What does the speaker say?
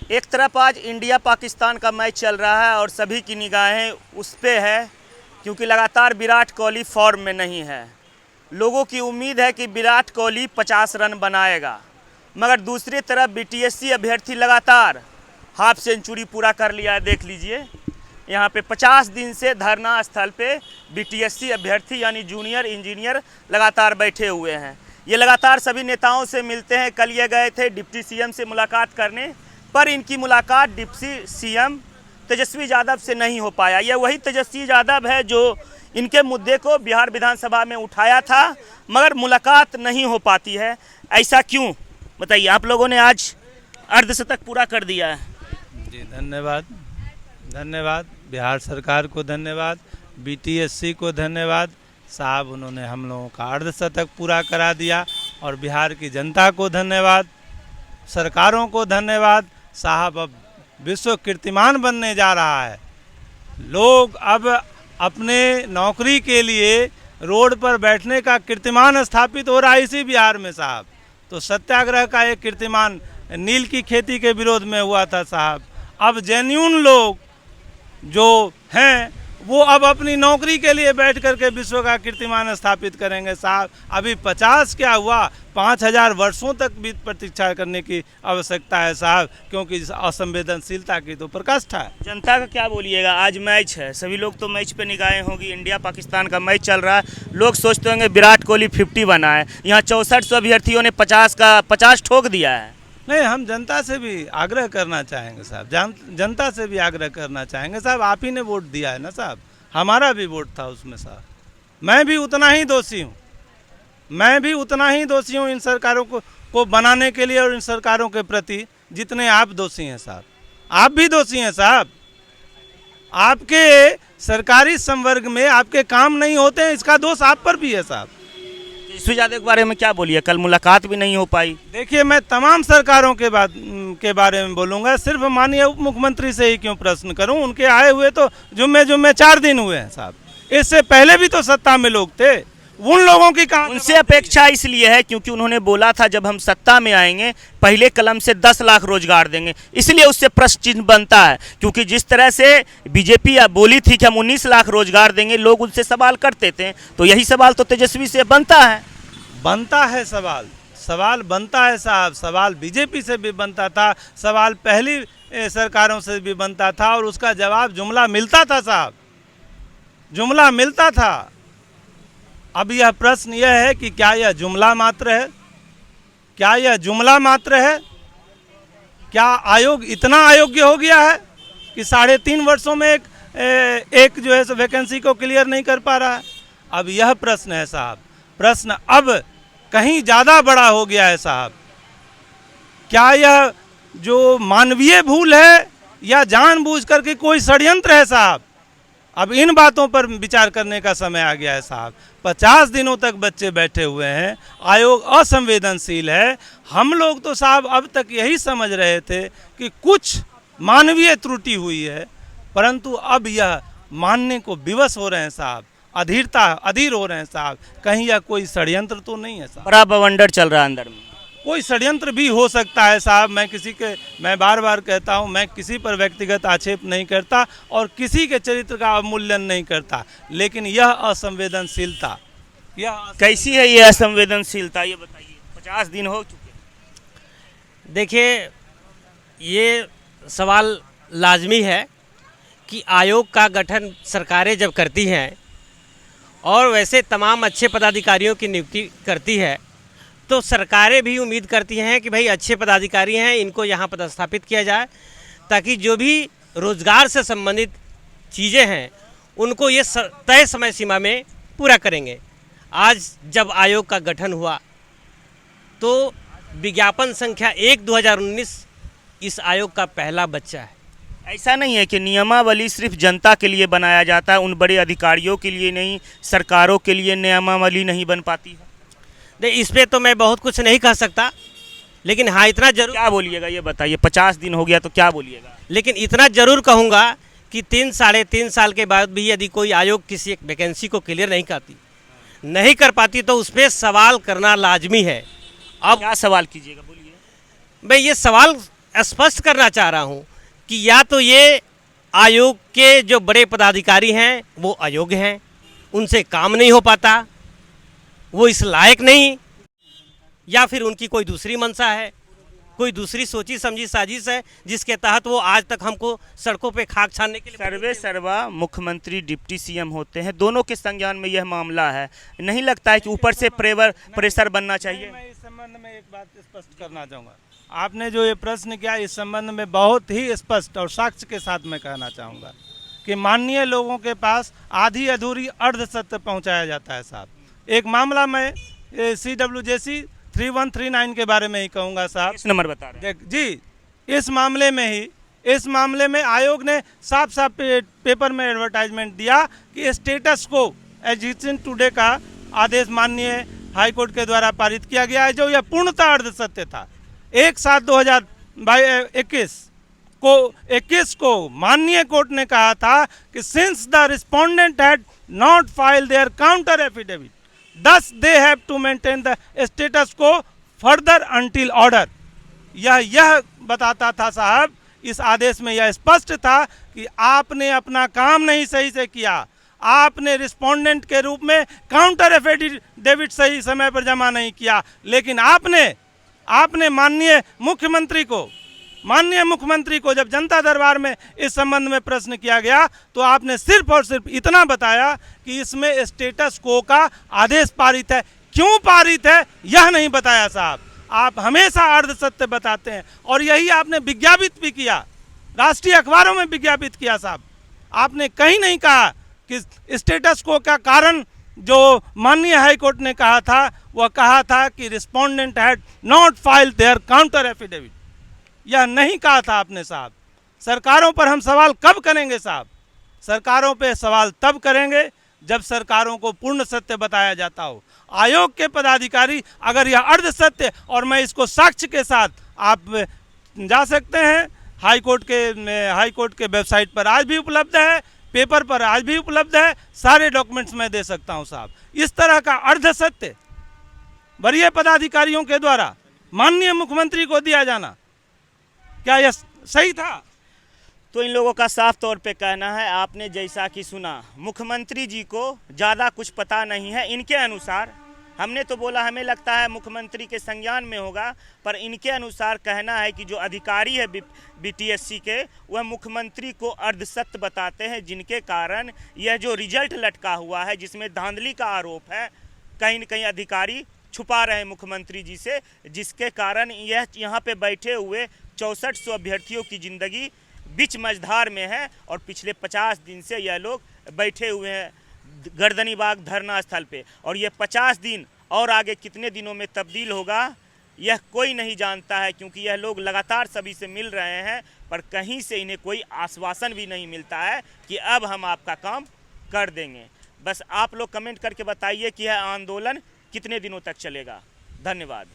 एक तरफ आज इंडिया पाकिस्तान का मैच चल रहा है और सभी की निगाहें उस पे है, क्योंकि लगातार विराट कोहली फॉर्म में नहीं है। लोगों की उम्मीद है कि विराट कोहली 50 रन बनाएगा, मगर दूसरी तरफ बीटीएससी अभ्यर्थी लगातार हाफ सेंचुरी पूरा कर लिया है। देख लीजिए, यहाँ पे 50 दिन से धरना स्थल पे बीटीएससी अभ्यर्थी यानी जूनियर इंजीनियर लगातार बैठे हुए हैं। ये लगातार सभी नेताओं से मिलते हैं। कल ये गए थे डिप्टी सीएम से मुलाकात करने, पर इनकी मुलाकात डिप्टी सीएम तेजस्वी यादव से नहीं हो पाया। यह वही तेजस्वी यादव है जो इनके मुद्दे को बिहार विधानसभा में उठाया था, मगर मुलाकात नहीं हो पाती है। ऐसा क्यों, बताइए। आप लोगों ने आज अर्धशतक पूरा कर दिया है। जी धन्यवाद, धन्यवाद बिहार सरकार को, धन्यवाद बीटीएससी को, धन्यवाद साहब, उन्होंने हम लोगों का अर्धशतक पूरा करा दिया। और बिहार की जनता को धन्यवाद, सरकारों को धन्यवाद साहब। अब विश्व कीर्तिमान बनने जा रहा है। लोग अब अपने नौकरी के लिए रोड पर बैठने का कीर्तिमान स्थापित हो रहा है इसी बिहार में साहब। तो सत्याग्रह का एक कीर्तिमान नील की खेती के विरोध में हुआ था साहब। अब जेन्युइन लोग जो हैं वो अब अपनी नौकरी के लिए बैठ करके विश्व का कीर्तिमान स्थापित करेंगे साहब। अभी 50 क्या हुआ, 5000 वर्षों तक भी प्रतीक्षा करने की आवश्यकता है साहब, क्योंकि असंवेदनशीलता की तो प्रकाष्ठा है। जनता का क्या बोलिएगा? आज मैच है, सभी लोग तो मैच पे निगाहें होगी। इंडिया पाकिस्तान का मैच चल रहा है। लोग सोचते होंगे विराट कोहली 50 बना है, यहाँ 6400 अभ्यर्थियों ने 50 ठोक दिया है। नहीं, हम जनता से भी आग्रह करना चाहेंगे साहब, जनता से भी आग्रह करना चाहेंगे साहब। आप ही ने वोट दिया है ना साहब, हमारा भी वोट था उसमें साहब। मैं भी उतना ही दोषी हूँ, मैं भी उतना ही दोषी हूँ इन सरकारों को बनाने के लिए और इन सरकारों के प्रति जितने आप दोषी हैं साहब। आप भी दोषी हैं साहब। आपके सरकारी संवर्ग में आपके काम नहीं होते हैं, इसका दोष आप पर भी है साहब। तेजस्वी यादव के बारे में क्या बोलिए? कल मुलाकात भी नहीं हो पाई। देखिए, मैं तमाम सरकारों के बारे में बोलूँगा, सिर्फ माननीय उप मुख्यमंत्री से ही क्यों प्रश्न करूं। उनके आए हुए तो जुम्मे 4 दिन हुए हैं साहब। इससे पहले भी तो सत्ता में लोग थे, उन लोगों की कहां? उनसे अपेक्षा इसलिए है क्योंकि उन्होंने बोला था जब हम सत्ता में आएंगे पहले कलम से 10 लाख रोजगार देंगे, इसलिए उससे प्रश्न चिन्ह बनता है। क्योंकि जिस तरह से बीजेपी बोली थी कि हम 19 लाख रोजगार देंगे, लोग उनसे सवाल करते थे, तो यही सवाल तो तेजस्वी से बनता है। सवाल बनता है साहब। सवाल बीजेपी से भी बनता था, सवाल पहली सरकारों से भी बनता था, और उसका जवाब जुमला मिलता था साहब, जुमला मिलता था। अब यह प्रश्न यह है कि क्या यह जुमला मात्र है? क्या यह जुमला मात्र है? क्या आयोग इतना अयोग्य हो गया है कि 3.5 वर्षों में एक जो है वैकेंसी को क्लियर नहीं कर पा रहा है? अब यह प्रश्न है साहब। प्रश्न अब कहीं ज़्यादा बड़ा हो गया है साहब। क्या यह जो मानवीय भूल है या जानबूझ करके कोई षड्यंत्र है साहब? अब इन बातों पर विचार करने का समय आ गया है साहब। 50 दिनों तक बच्चे बैठे हुए हैं, आयोग असंवेदनशील है। हम लोग तो साहब अब तक यही समझ रहे थे कि कुछ मानवीय त्रुटि हुई है, परंतु अब यह मानने को विवश हो रहे हैं साहब, अधीर हो रहे हैं साहब। कहीं यह कोई षड्यंत्र तो नहीं है साहब? बड़ा बवंडर चल रहा है अंदर में। कोई षड्यंत्र भी हो सकता है साहब। मैं बार बार कहता हूं, मैं किसी पर व्यक्तिगत आक्षेप नहीं करता और किसी के चरित्र का अवमूल्यन नहीं करता, लेकिन यह असंवेदनशीलता, कैसी है ये असंवेदनशीलता, ये बताइए। 50 दिन हो चुके। देखिए, ये सवाल लाजमी है कि आयोग का गठन सरकारें जब करती हैं और वैसे तमाम अच्छे पदाधिकारियों की नियुक्ति करती है, तो सरकारें भी उम्मीद करती हैं कि भाई अच्छे पदाधिकारी हैं, इनको यहाँ पदस्थापित किया जाए, ताकि जो भी रोज़गार से संबंधित चीज़ें हैं उनको ये तय समय सीमा में पूरा करेंगे। आज जब आयोग का गठन हुआ तो विज्ञापन संख्या 1/2019 इस आयोग का पहला बच्चा है। ऐसा नहीं है कि नियमावली सिर्फ जनता के लिए बनाया जाता है, उन बड़े अधिकारियों के लिए नहीं, सरकारों के लिए नियमावली नहीं बन पाती है? नहीं, इस पे तो मैं बहुत कुछ नहीं कह सकता, लेकिन हाँ इतना जरूर। क्या बोलिएगा ये बताइए? 50 दिन हो गया तो क्या बोलिएगा? लेकिन इतना जरूर कहूँगा कि 3-3.5 साल के बाद भी यदि कोई आयोग किसी एक वैकेंसी को क्लियर नहीं कर पाती तो उस पर सवाल करना लाजमी है। अब क्या सवाल कीजिएगा, बोलिए। भाई ये सवाल स्पष्ट करना चाह रहा हूं कि या तो ये आयोग के जो बड़े पदाधिकारी हैं वो अयोग्य हैं, उनसे काम नहीं हो पाता, वो इस लायक नहीं, या फिर उनकी कोई दूसरी मंशा है, कोई दूसरी सोची समझी साजिश है जिसके तहत वो आज तक हमको सड़कों पे खाक छानने के लिए। सर्वे सर्वा मुख्यमंत्री डिप्टी सीएम होते हैं, दोनों के संज्ञान में यह मामला है। नहीं लगता है कि ऊपर से प्रेशर बनना चाहिए? मैं इस संबंध में एक बात स्पष्ट करना चाहूँगा। आपने जो ये प्रश्न किया इस संबंध में बहुत ही स्पष्ट और साक्ष्य के साथ मैं कहना चाहूँगा कि माननीय लोगों के पास आधी अधूरी अर्ध सत्य पहुँचाया जाता है साहब। एक मामला मैं CWJC 3139 के बारे में ही कहूँगा साहब। इस नंबर बता रहे हैं जी, इस मामले में आयोग ने साफ साफ पेपर में एडवर्टाइजमेंट दिया कि स्टेटस को एग्जिस्टिंग टुडे का आदेश माननीय हाईकोर्ट के द्वारा पारित किया गया है, जो यह पूर्णतः अर्ध सत्य था। 1/7/2021 को माननीय कोर्ट ने कहा था कि since the respondent had not file there counter affidavit thus they have to maintain the status quo further until order। यह बताता था साहब, इस आदेश में यह स्पष्ट था कि आपने अपना काम नहीं सही से किया, आपने रिस्पोंडेंट के रूप में काउंटर एफिडेविट सही समय पर जमा नहीं किया, लेकिन आपने माननीय मुख्यमंत्री को जब जनता दरबार में इस संबंध में प्रश्न किया गया तो आपने सिर्फ और सिर्फ इतना बताया कि इसमें स्टेटस को का आदेश पारित है। क्यों पारित है यह नहीं बताया साहब। आप हमेशा अर्ध सत्य बताते हैं और यही आपने विज्ञापित भी किया, राष्ट्रीय अखबारों में विज्ञापित किया साहब। आपने कहीं नहीं कहा कि स्टेटस को का कारण जो माननीय हाईकोर्ट ने कहा था वह कहा था कि respondent had not file there counter affidavit, यह नहीं कहा था आपने साहब। सरकारों पर हम सवाल कब करेंगे साहब? सरकारों पे सवाल तब करेंगे जब सरकारों को पूर्ण सत्य बताया जाता हो। आयोग के पदाधिकारी अगर यह अर्ध सत्य, और मैं इसको साक्ष्य के साथ आप जा सकते हैं, हाईकोर्ट के वेबसाइट पर आज भी उपलब्ध है, पेपर पर आज भी उपलब्ध है, सारे डॉक्यूमेंट्स मैं दे सकता हूं साहब। इस तरह का अर्ध सत्य वरीय पदाधिकारियों के द्वारा माननीय मुख्यमंत्री को दिया जाना, क्या यह सही था? तो इन लोगों का साफ तौर पे कहना है, आपने जैसा कि सुना, मुख्यमंत्री जी को ज़्यादा कुछ पता नहीं है इनके अनुसार। हमने तो बोला हमें लगता है मुख्यमंत्री के संज्ञान में होगा, पर इनके अनुसार कहना है कि जो अधिकारी है BTSC के, वह मुख्यमंत्री को अर्धसत्य बताते हैं, जिनके कारण यह जो रिजल्ट लटका हुआ है जिसमें धांधली का आरोप है, कहीं न कहीं अधिकारी छुपा रहे हैं मुख्यमंत्री जी से, जिसके कारण यह यहाँ पे बैठे हुए 6400 अभ्यर्थियों की ज़िंदगी बीच मझधार में है। और पिछले 50 दिन से यह लोग बैठे हुए हैं गर्दनीबाग धरना स्थल पे, और यह 50 दिन और आगे कितने दिनों में तब्दील होगा यह कोई नहीं जानता है, क्योंकि यह लोग लगातार सभी से मिल रहे हैं, पर कहीं से इन्हें कोई आश्वासन भी नहीं मिलता है कि अब हम आपका काम कर देंगे। बस आप लोग कमेंट करके बताइए कि यह आंदोलन कितने दिनों तक चलेगा। धन्यवाद।